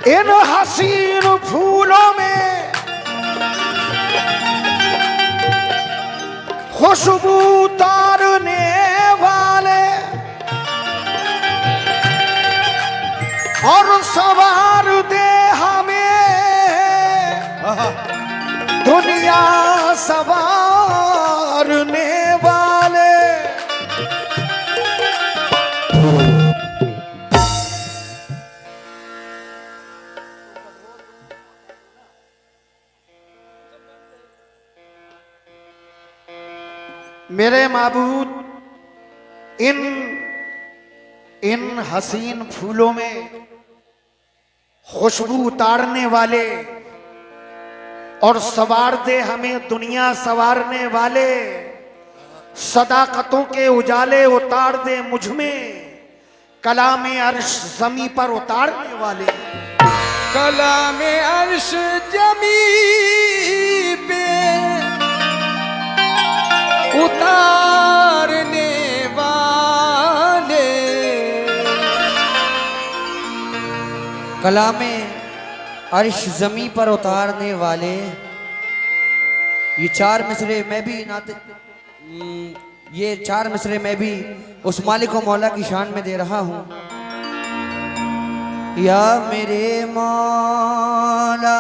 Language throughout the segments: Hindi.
इन हसीन फूलों में खुशबू उतारने वाले और सवार दे हमें दुनिया सवारने वाले। मेरे माबूद इन हसीन फूलों में खुशबू उतारने वाले और सवार दे हमें दुनिया सवारने वाले, सदाकतों के उजाले उतार दे मुझ में, कलामे अर्श जमी पर उतारने वाले। कलामे अर्श जमी पे उतारने वाले। कलामे अर्श जमी पर उतारने वाले। ये चार मिसरे मैं भी ये चार मिसरे मैं भी उस मालिक व मौला की शान में दे रहा हूं। या मेरे मौला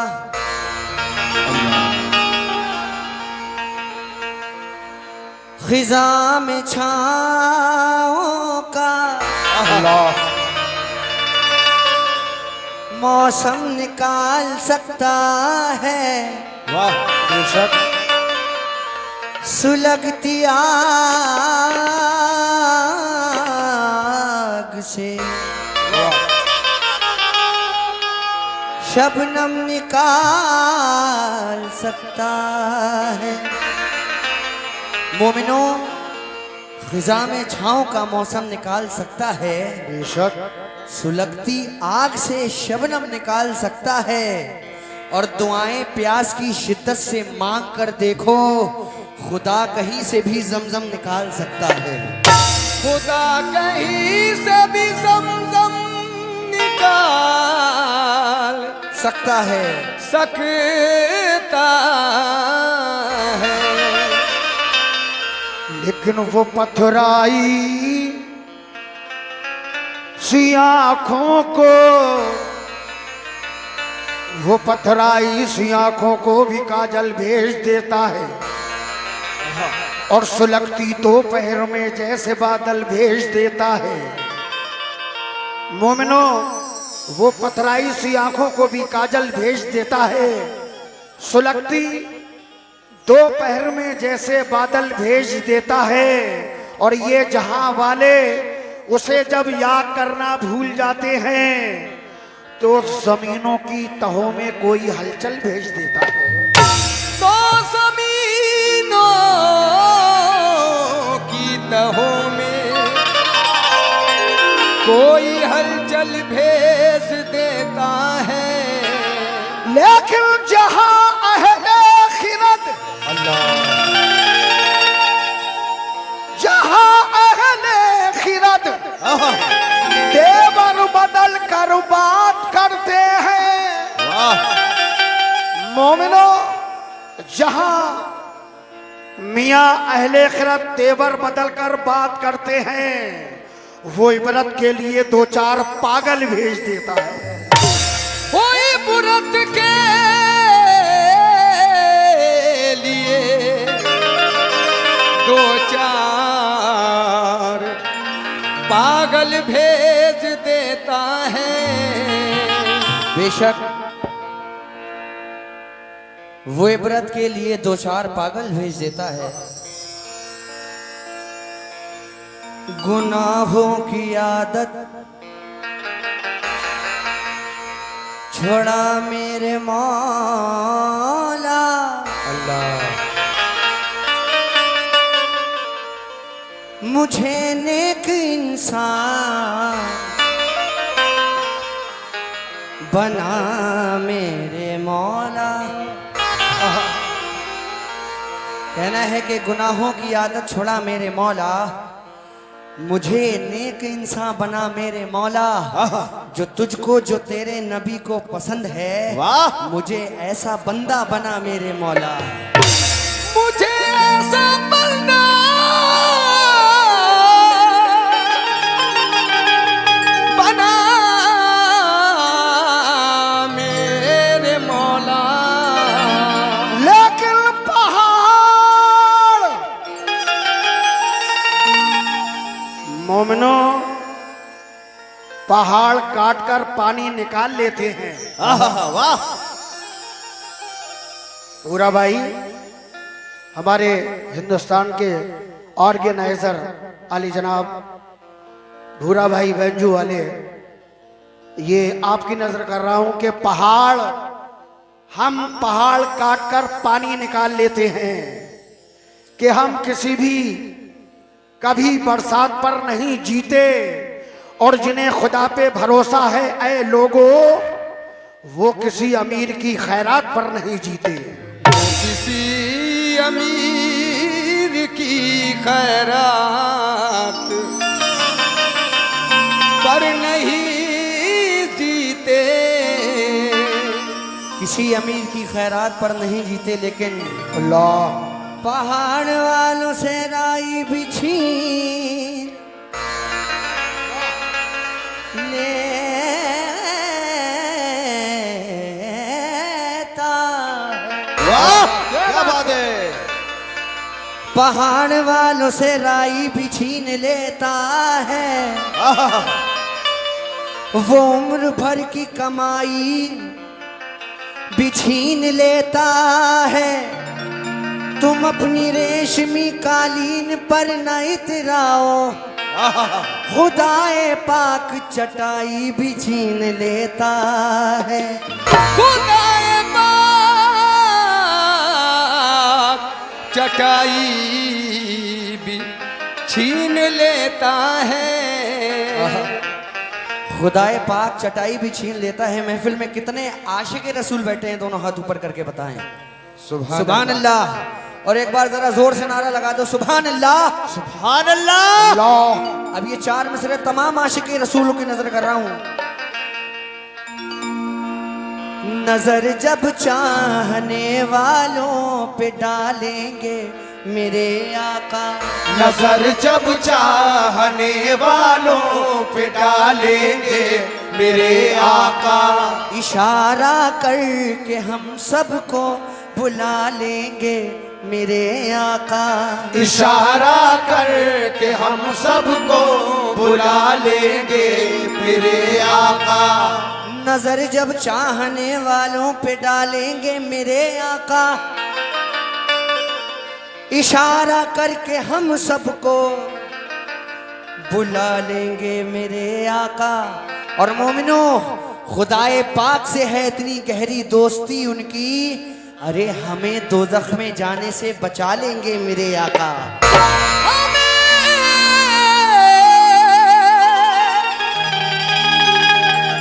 खिजा में छाओं का अल्लाह मौसम निकाल सकता है। वाह बेशक। सुलगती आग से शबनम निकाल सकता है। मोमिनो, खिजा में छाँव का मौसम निकाल सकता है, बेशक। सुलगती आग से शबनम निकाल सकता है। और दुआएं प्यास की शिद्दत से मांग कर देखो, खुदा कहीं से भी जमजम निकाल सकता है। खुदा कहीं से भी जमजम निकाल सकता है। लेकिन वो पथराई सी आँखों को, वो पथराई सी आँखों को भी काजल भेज देता है, और सुलगती दोपहर में जैसे बादल भेज देता है। मोमिनो, वो पथराई सी आंखों को भी काजल भेज देता है, सुलगती दोपहर में जैसे बादल भेज देता है। और ये जहां वाले उसे जब याद करना भूल जाते हैं तो जमीनों की तहों में कोई हलचल भेज देता है। तो जमीनों की तहों में कोई हलचल भेज देता है। लेकिन जहां अहले खिरत, जहां अहले खिरत तेवर बदल कर बात करते हैं। मोमिनो, जहां मियां अहले खिरत तेवर बदल कर बात करते हैं, वो इबरत के लिए दो चार पागल भेज देता है। वो इबरत के लिए दो चार पागल भेज देता है। बेशक वो इबरत के लिए दो चार पागल भेज देता है। गुनाहों की आदत छोड़ा मेरे मौला, अल्लाह मुझे नेक इंसान बना मेरे मौला। कहना है कि गुनाहों की आदत छोड़ा मेरे मौला, मुझे नेक इंसान बना मेरे मौला, जो तुझको जो तेरे नबी को पसंद है। वाह। मुझे ऐसा बंदा बना मेरे मौला। मुझे ऐसा बंदा बना मेरे मौला। लेकिन पहाड़ मोमिनो पहाड़ काटकर पानी निकाल लेते हैं। वाह। पूरा भाई हमारे हिंदुस्तान के ऑर्गेनाइजर अली जनाब भूरा भाई बेंजू वाले, ये आपकी नजर कर रहा हूं कि हम पहाड़ काटकर पानी निकाल लेते हैं कि हम किसी भी कभी बरसात पर नहीं जीते, और जिन्हें खुदा पे भरोसा है ऐ लोगों, वो किसी अमीर की खैरात पर नहीं जीते। किसी अमीर की खैरात पर नहीं जीते। किसी अमीर की खैरात पर नहीं जीते, लेकिन अल्लाह पहाड़ वालों से राई बिछी लेता। वाह क्या बात है। पहाड़ वालों से राई भी छीन लेता है, वो उम्र भर की कमाई भी छीन लेता है। तुम अपनी रेशमी कालीन पर न इतराओ, खुदाए पाक चटाई भी छीन लेता है। खुदाए पाक चटाई भी छीन लेता है। खुदाए पाक चटाई भी छीन लेता है। महफिल में कितने आशिक रसूल बैठे हैं, दोनों हाथ ऊपर करके बताएं सुभान अल्लाह। और एक बार जरा जोर से नारा लगा दो सुभान अल्लाह। सुभान अल्लाह। अल्लाह। अब ये चार मिसरे तमाम आशिक रसूलों की नजर कर रहा हूं। नजर जब चाहने वालों पे डालेंगे मेरे आका, नजर जब चाहने वालों पे डालेंगे मेरे आका, इशारा करके हम सबको बुला लेंगे मेरे आका। इशारा करके हम सबको बुला लेंगे मेरे आका। नजर जब चाहने वालों पे डालेंगे मेरे आका, इशारा करके हम सबको बुला लेंगे मेरे आका। और मोमिनो, खुदाए पाक से है इतनी गहरी दोस्ती उनकी, अरे हमें दोज़ख में जाने से बचा लेंगे मेरे आका।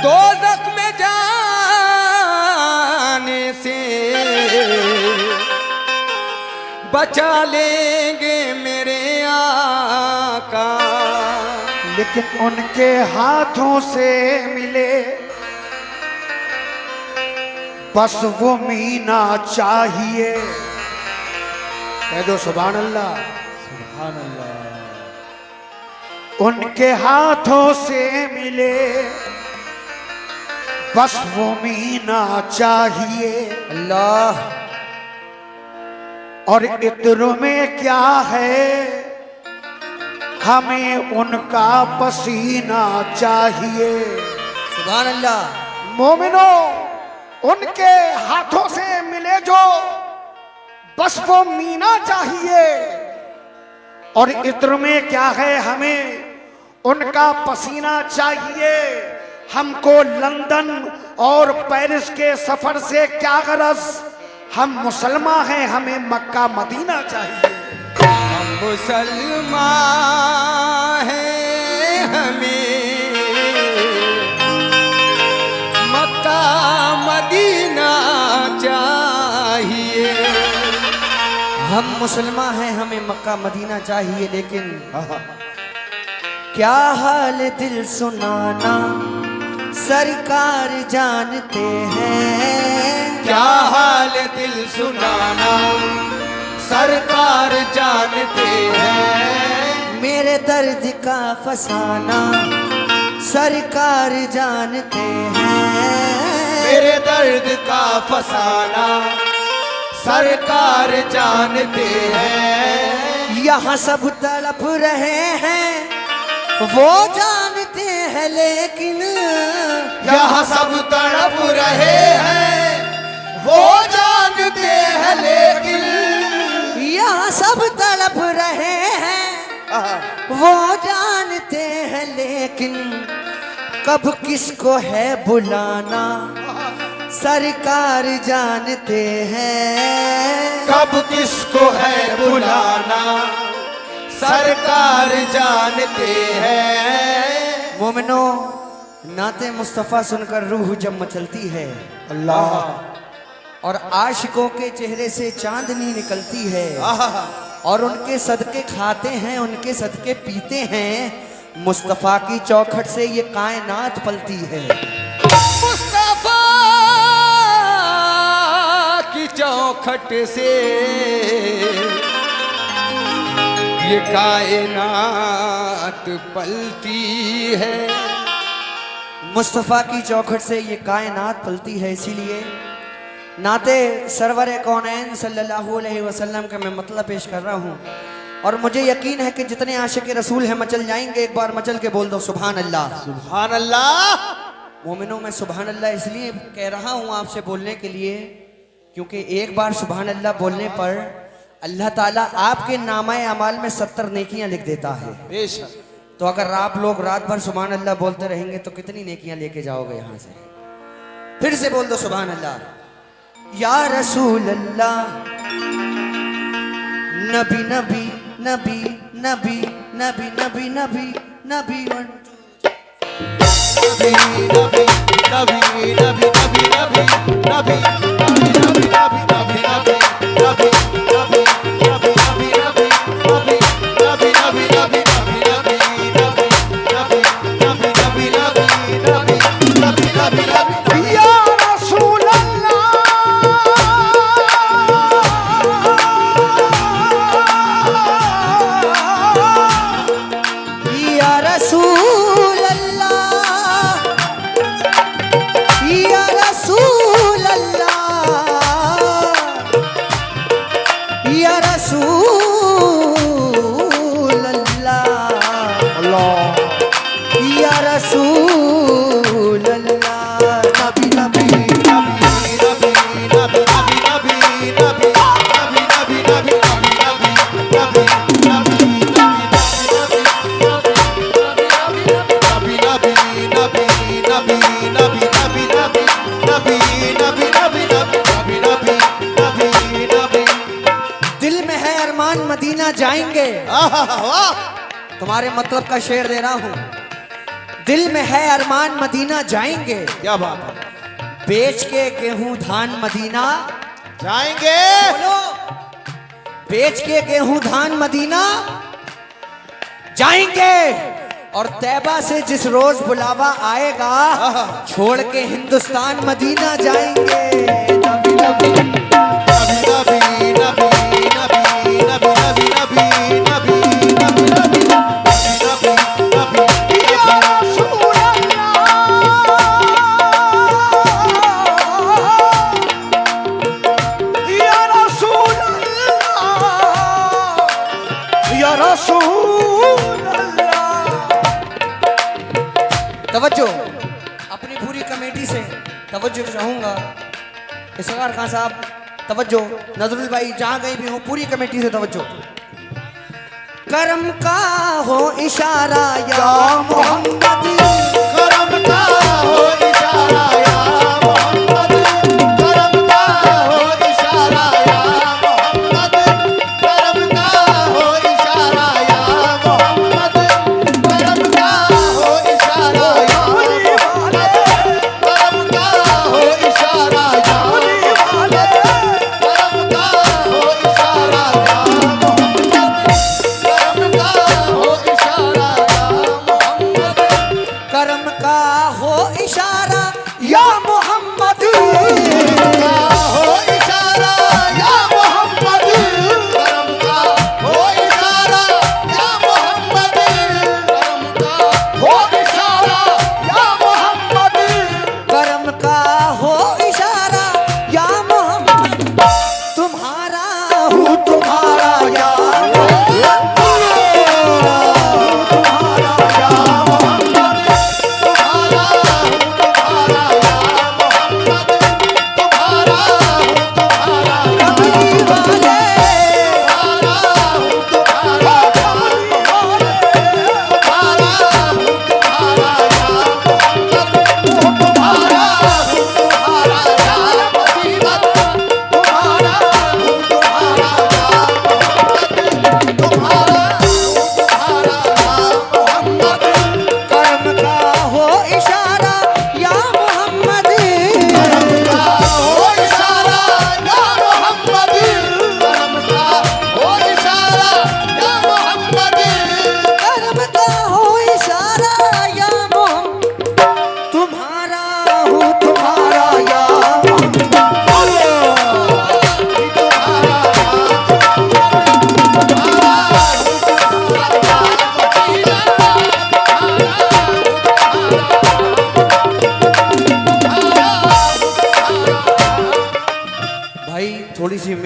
दोज़ख में जाने से बचा लेंगे मेरे आका। लेकिन उनके हाथों से मिले बस वो मीना चाहिए। कह दो सुभान अल्लाह। सुभान अल्लाह। उनके हाथों से मिले बस वो मीना चाहिए। अल्लाह। और इत्र में क्या है, हमें उनका पसीना चाहिए। सुभान अल्लाह। मोमिनो, उनके हाथों से मिले जो बस वो मीना चाहिए। और इत्र में क्या है, हमें उनका पसीना चाहिए। हमको लंदन और पेरिस के सफर से क्या गरज, हम मुसलमान हैं, हमें मक्का मदीना चाहिए। हम मुसलमान हैं, हमें मक्का मदीना चाहिए। हम मुसलमान हैं, हमें मक्का मदीना चाहिए, लेकिन क्या हाल दिल सुनाना सरकार जानते हैं। क्या हाल दिल सुनाना सरकार जानते हैं। मेरे दर्द का फसाना सरकार जानते हैं। मेरे दर्द का फसाना सरकार जानते हैं। यहाँ सब तड़प रहे हैं वो जानते हैं, लेकिन यहाँ सब तड़प रहे हैं वो जानते हैं, लेकिन यहाँ सब तड़प रहे हैं वो जानते हैं, लेकिन कब किसको है बुलाना सरकार जानते हैं। कब किसको है बुलाना सरकार जानते हैं। मोमिनो, नाते मुस्तफ़ा सुनकर रूह जब मचलती है अल्लाह और आशिकों के चेहरे से चांदनी निकलती है और उनके सदके खाते हैं, उनके सदके पीते हैं, मुस्तफ़ा की चौखट से ये कायनात पलती है। मुस्तफा की चौखट से ये कायनात पलती है। मुस्तफ़ा की चौखट से ये कायनात पलती है। इसीलिए नाते सरवर कौनैन सल्लल्लाहु अलैहि वसल्लम का मैं मतलब पेश कर रहा हूँ और मुझे यकीन है कि जितने आशिक रसूल हैं मचल जाएंगे। एक बार मचल के बोल दो सुभान अल्लाह। सुभान अल्लाह। मोमिनो, मैं सुभान अल्लाह इसलिए कह रहा हूँ आपसे बोलने के लिए क्योंकि एक बार सुभान अल्लाह बोलने पर अल्लाह ताला आपके नामाए अमाल में 70 नेकियां लिख देता है। बेशक। तो अगर आप लोग रात भर सुभान अल्लाह बोलते रहेंगे तो कितनी नेकियां लेके जाओगे यहाँ से। फिर से बोल दो सुभान अल्लाह। या रसूल अल्लाह, नबी नबी नबी नबी नबी नबी नबी नबी वन नबी नबी नबी नबी नबी नबी नबी नबी नबी नबी नबी नबी मदीना जाएंगे। तुम्हारे मतलब का शेर दे रहा हूं। दिल में है अरमान मदीना जाएंगे। क्या बात है। बेच के गेहूं धान मदीना जाएंगे। बोलो, बेच के गेहूं धान मदीना जाएंगे। और तैबा से जिस रोज बुलावा आएगा छोड़ के हिंदुस्तान मदीना जाएंगे। नबी नबी नबी नबी तवज्जो, अपनी पूरी कमेटी से तवज्जो चाहूंगा। इसकार खान साहब तवज्जो, नजरुल भाई जहां गए भी हो पूरी कमेटी से तवज्जो। करम का हो इशारा या मोहम्मद, करम का हो इशारा या मोहम्मद, करम का हो इशारा या मोहम्मद, करम का हो इशारा या मोहम्मद, करम का हो इशारा या मोहम्मद, करम का हो इशारा या मोहम्मद, करम का हो इशारा या मोहम्मद, करम का हो इशारा या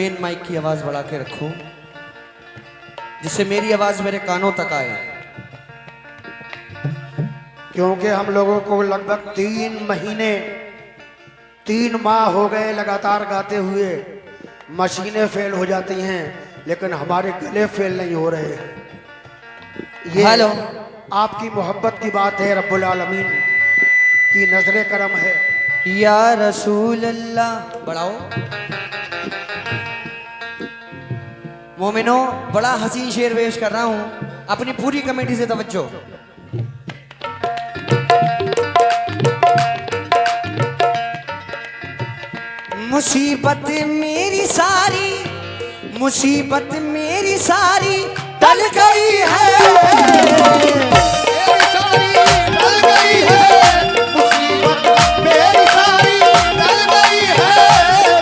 मेन माइक की आवाज बढ़ा के रखो, जिससे मेरी आवाज मेरे कानों तक आए। क्योंकि हम लोगों को लगभग 3 माह हो गए लगातार गाते हुए। मशीनें फेल हो जाती हैं लेकिन हमारे गले फेल नहीं हो रहे। ये हेलो। आपकी मोहब्बत की बात है, रब्बुल आलमीन की नजरे करम है। या रसूल अल्लाह बढ़ाओ। मोमिनो, बड़ा हसीन शेर पेश कर रहा हूं, अपनी पूरी कमेटी से तवज्जो। मुसीबत मेरी सारी, मुसीबत मेरी सारी टल गई है। मेरी सारी टल गई है मुसीबत मेरी सारी टल गई है।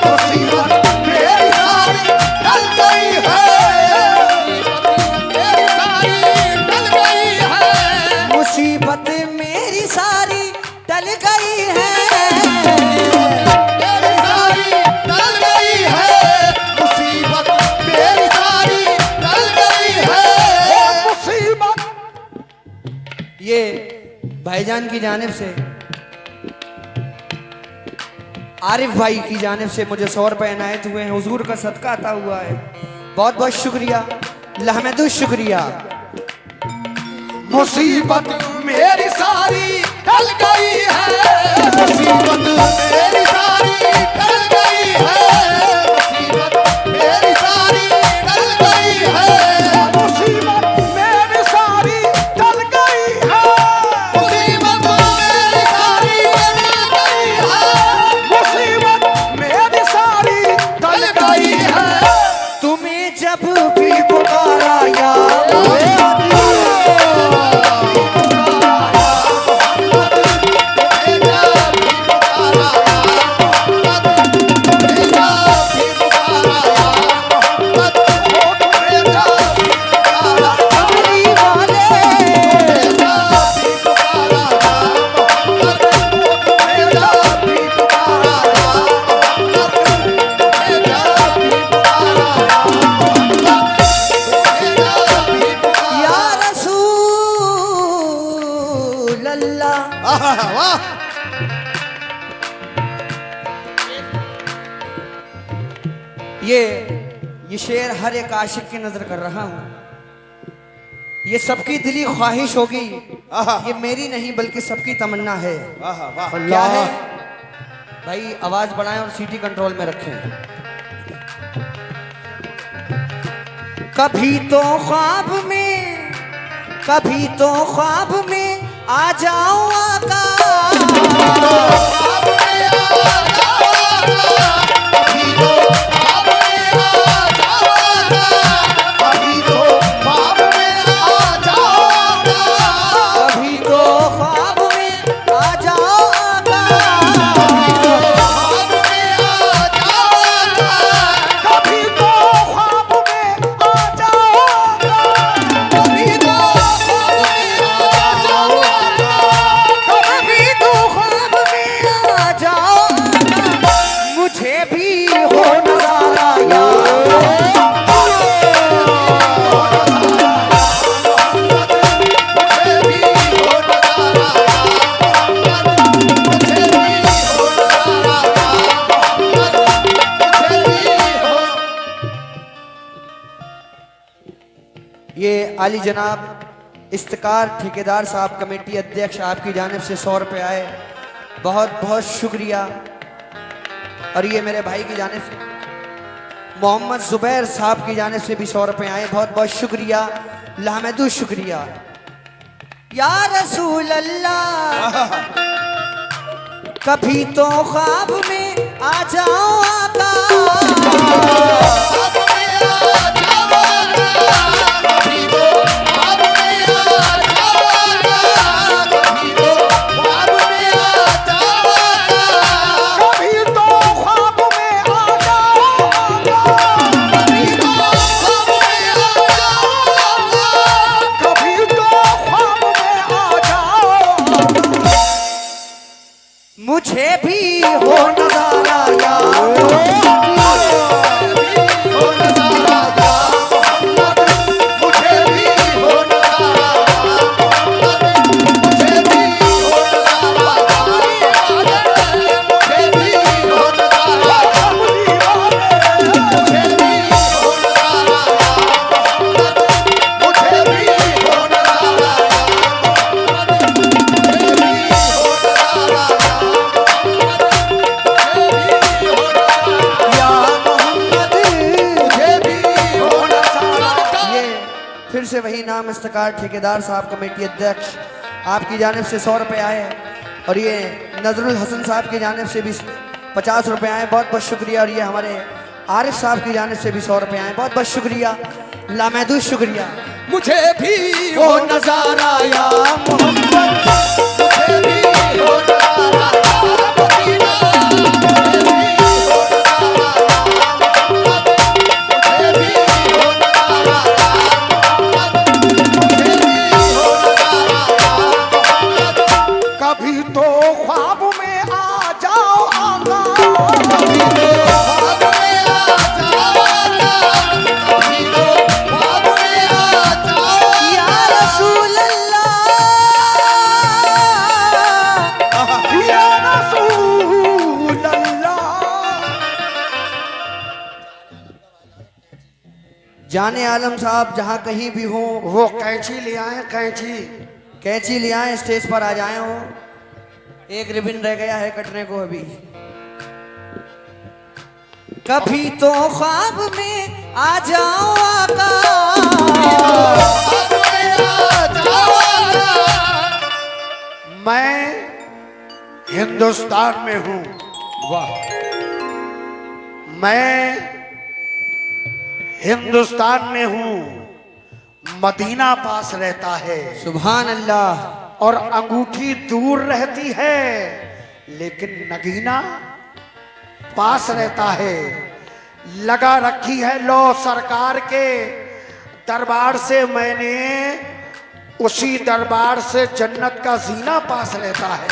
मुसीबत मेरी सारी टल गई है। मुसीबत मेरी सारी टल गई है। मेरी सारी टल गई है। मुसीबत मेरी सारी टल गई है। मुसीबत। ये भाईजान की जानिब से, आरिफ भाई की जानिब से मुझे 100 रुपए इनायत हुए हैं। हुजूर का सदका अता हुआ है, बहुत बहुत शुक्रिया, लहमदुल शुक्रिया। मुसीबत मेरी सारी टल गई है। मुसीबत मेरी सारी टल गई है। मुसीबत मेरी सारी टल गई है। मुसीबत मेरी सारी टल गई है। मुसीबत मेरी सारी टल गई है। मुसीबत मेरी सारी टल गई है। तुम्हें जब भी पुकारा या या रसूल अल्लाह। वाह। ये शेर हर एक आशिक की नजर कर रहा हूं। ये सबकी दिली ख्वाहिश होगी, ये मेरी नहीं बल्कि सबकी तमन्ना है। क्या है भाई? आवाज बढ़ाएं और सीटी कंट्रोल में रखें। कभी तो ख्वाब में, कभी तो ख्वाब में आ जाओ आका। कभी तो ख्वाब में आ जाओ आका। कभी तो ख्वाब में आ जाओगा। कभी तो कभी तो ख्वाब में आ जाओ आका। मुझे भी हो नजारा यार। ये आली जनाब इफ्तिकार ठेकेदार साहब, कमेटी अध्यक्ष, आपकी जानिब से 100 रुपये आए, बहुत बहुत शुक्रिया। और ये मेरे भाई की जानिब से मोहम्मद जुबैर साहब की जानिब से भी 100 रुपये आए, बहुत बहुत शुक्रिया, लहमदुल शुक्रिया। या रसूल अल्लाह, कभी तो ख्वाब में आ जाओ आका। कभी तो ख्वाब में आ जाओगा। कभी तो ख्वाब में आ जाओगा। मुझे भी हो नजारा यार। इनाम इस्तकार ठेकेदार साहब कमेटी अध्यक्ष आपकी जानिब से 100 रुपये आए और ये नजरुल हसन साहब की जानिब से भी 50 रुपये आए, बहुत बहुत शुक्रिया। और ये हमारे आरिफ साहब की जानिब से भी 100 रुपये आए, बहुत बहुत शुक्रिया, लामहदूद शुक्रिया। मुझे भी वो नजारा या मोहब्बत, मुझे भी वो नजारा या मदीना, मुझे भी वो नजारा या मोहब्बत, मुझे भी वो नजारा या मोहब्बत, मुझे भी वो नजारा या मोहब्बत। कभी तो ख्वाब में आ जाओ आका, कभी तो ख्वाब में आ जाओ आका, कभी तो ख्वाब में आ जाओ या रसूल अल्लाह, या रसूल अल्लाह। जाने आलम साहब जहाँ कहीं भी हो, वो कैंची ले आए, कैंची। कैंची ले आए, स्टेज पर आ जाए हो। एक रिबन रह गया है कटने को अभी। कभी तो ख्वाब में आ जाओ आका, ख्वाब में आ जाओ आका। मैं हिंदुस्तान में हूँ, वाह, मैं हिंदुस्तान में हूँ, मदीना पास रहता है सुभान अल्लाह। और अंगूठी दूर रहती है लेकिन नगीना पास रहता है। लगा रखी है लो सरकार के दरबार से, मैंने उसी दरबार से जन्नत का जीना पास रहता है।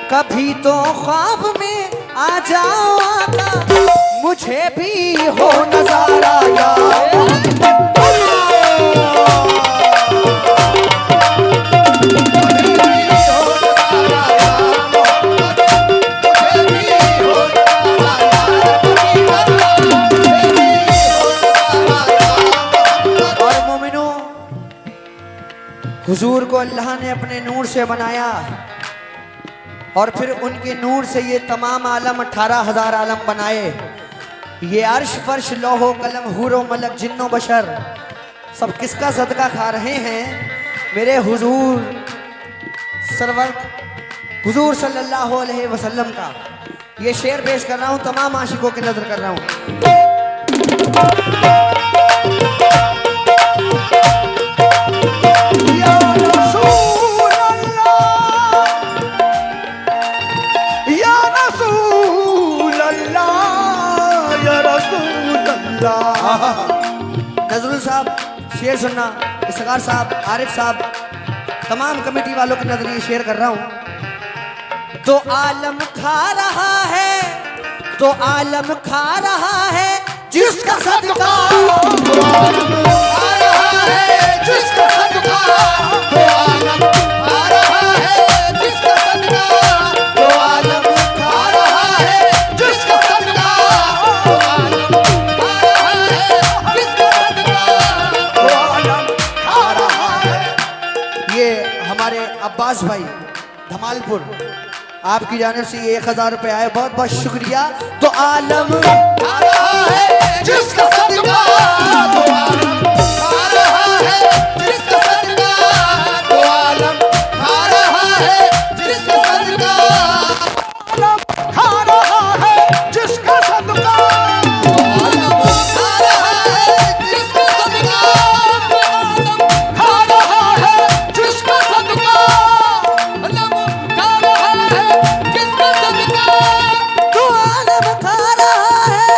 कभी तो ख्वाब में आ जाओ आका, मुझे भी हो नजारा या और मोमिनो, हुजूर को अल्लाह ने अपने नूर से बनाया और फिर उनके नूर से ये तमाम आलम 18,000 आलम बनाए। ये अर्श फर्श लोहो कलम हूरो मलक जिन्नो बशर सब किसका सदका खा रहे हैं? मेरे हुजूर सरवर हुजूर सल्लल्लाहु अलैहि वसल्लम का। ये शेर पेश कर रहा हूँ, तमाम आशिकों की नजर कर रहा हूँ। नजरुल साहब शेर सुनना, इसगार साहब, आरिफ साहब, तमाम कमेटी वालों के नजर ये शेर कर रहा हूं। तो आलम खा रहा है, तो आलम खा रहा है जिसका सदका, तो आलम आ रहा है जिसका सदका, तो आलम आ रहा है जिसका सदका, तो आलम आ रहा है जिसका सदका, तो आलम आ रहा है जिसका सदका, तो आलम खा रहा है। ये हमारे अब्बास भाई धमालपुर, आपकी जानिब से ये 1000 रुपये आए, बहुत बहुत शुक्रिया। तो आलम आ रहा है जिसका सदका, तो आलम आ रहा है जिसका सदका, तो आलम आ रहा है जिसका सदका, आलम खा रहा है जिसका सदका, आलम आ रहा है जिसका सदका, आलम खा रहा है जिसका सदका, आलम आ रहा है जिसका सदका, तो आलम खा रहा है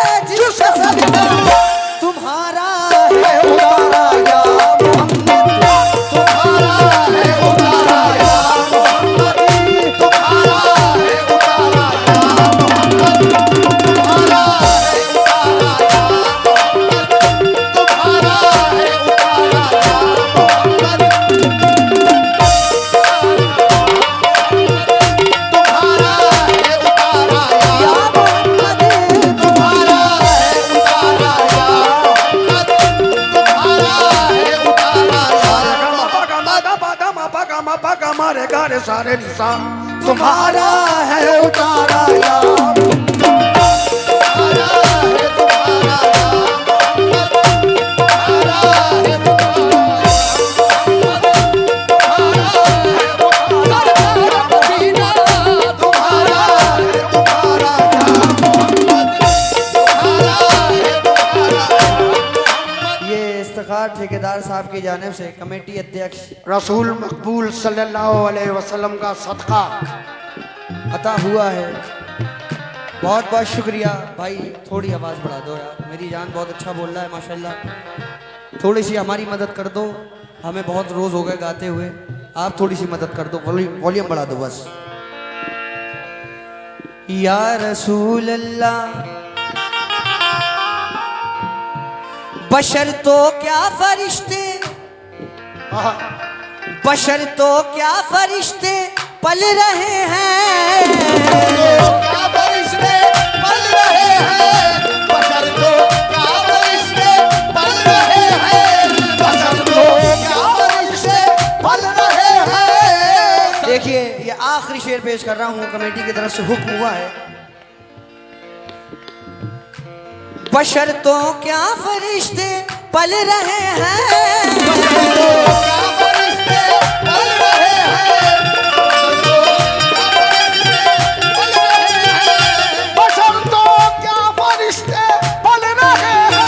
सारे सारे निशान तुम्हारा है उतारा या ठेकेदार साहब की जानिब से कमेटी अध्यक्ष रसूल मकबूल सल्लल्लाहु अलैहि वसल्लम का सदका अता हुआ है। बहुत बहुत शुक्रिया भाई। थोड़ी आवाज़ बढ़ा दो यार, मेरी जान बहुत अच्छा बोल रहा है माशाल्लाह। थोड़ी सी हमारी मदद कर दो, हमें बहुत रोज़ हो गए गाते हुए, आप थोड़ी सी मदद कर दो, वॉल्यूम बढ़ा दो बस। या रसूल अल्लाह बशर तो क्या फरिश्ते, बशर तो क्या फरिश्ते पल रहे हैं, क्या फरिश्ते पल रहे हैं, बशर तो क्या फरिश्ते पल रहे हैं, बशर तो क्या फरिश्ते पल रहे हैं। देखिए ये आखिरी शेर पेश कर रहा हूँ, कमेटी की तरफ से हुक्म हुआ है। बशर तो क्या फरिश्ते पल रहे हैं, क्या फरिश्ते पल रहे हैं, बशर तो क्या फरिश्ते पल रहे हैं।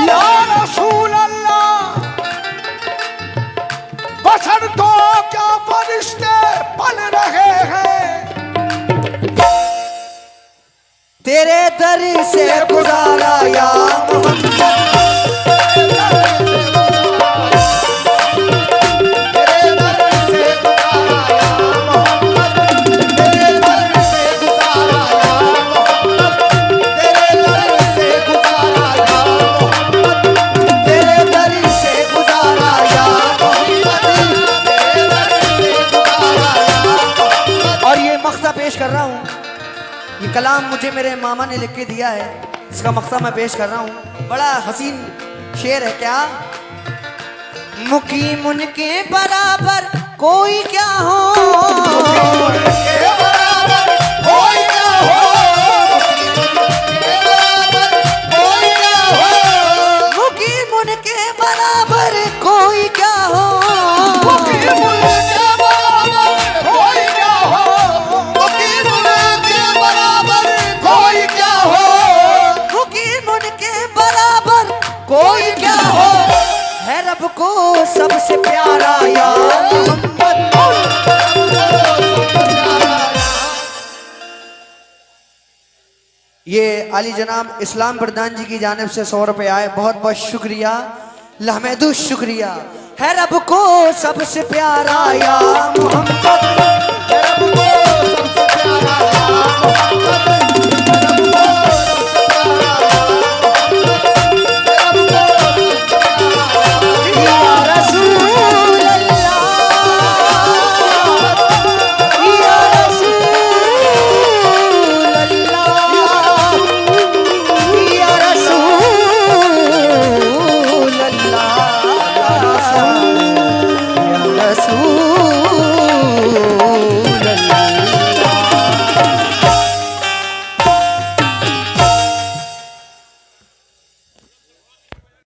या रसूल अल्लाह बशर तो क्या फरिश्ते पल रहे हैं। तेरे दर से गुजारा या मोहम्मद, तेरे दर से गुजारा या मोहम्मद, तेरे दर से गुजारा या मोहम्मद, तेरे दर से गुजारा या मोहम्मद, तेरे दर से गुजारा या मोहम्मद। तेरे दर से गुजारा या मोहम्मद। और ये मक्ता पेश कर रहा हूँ, ये कलाम मुझे मेरे मामा ने लिख के दिया है, इसका मक्ता मैं पेश कर रहा हूँ। बड़ा हसीन शेर है क्या। मुकीम उनके बराबर कोई क्या हो, के बराबर कोई ना हो, के बराबर कोई ना हो, मुकीम उनके बराबर कोई क्या हो, के बराबर कोई ना हो, के बराबर कोई क्या हो, मुकीम उनके बराबर कोई क्या हो, है रब को सबसे प्यारा या मोहम्मद। ये अली जनाब इस्लाम प्रधान जी की जानिब से 100 रुपए आए, बहुत बहुत शुक्रिया, लहमदुश शुक्रिया। है रब को सबसे प्यारा या मोहम्मद।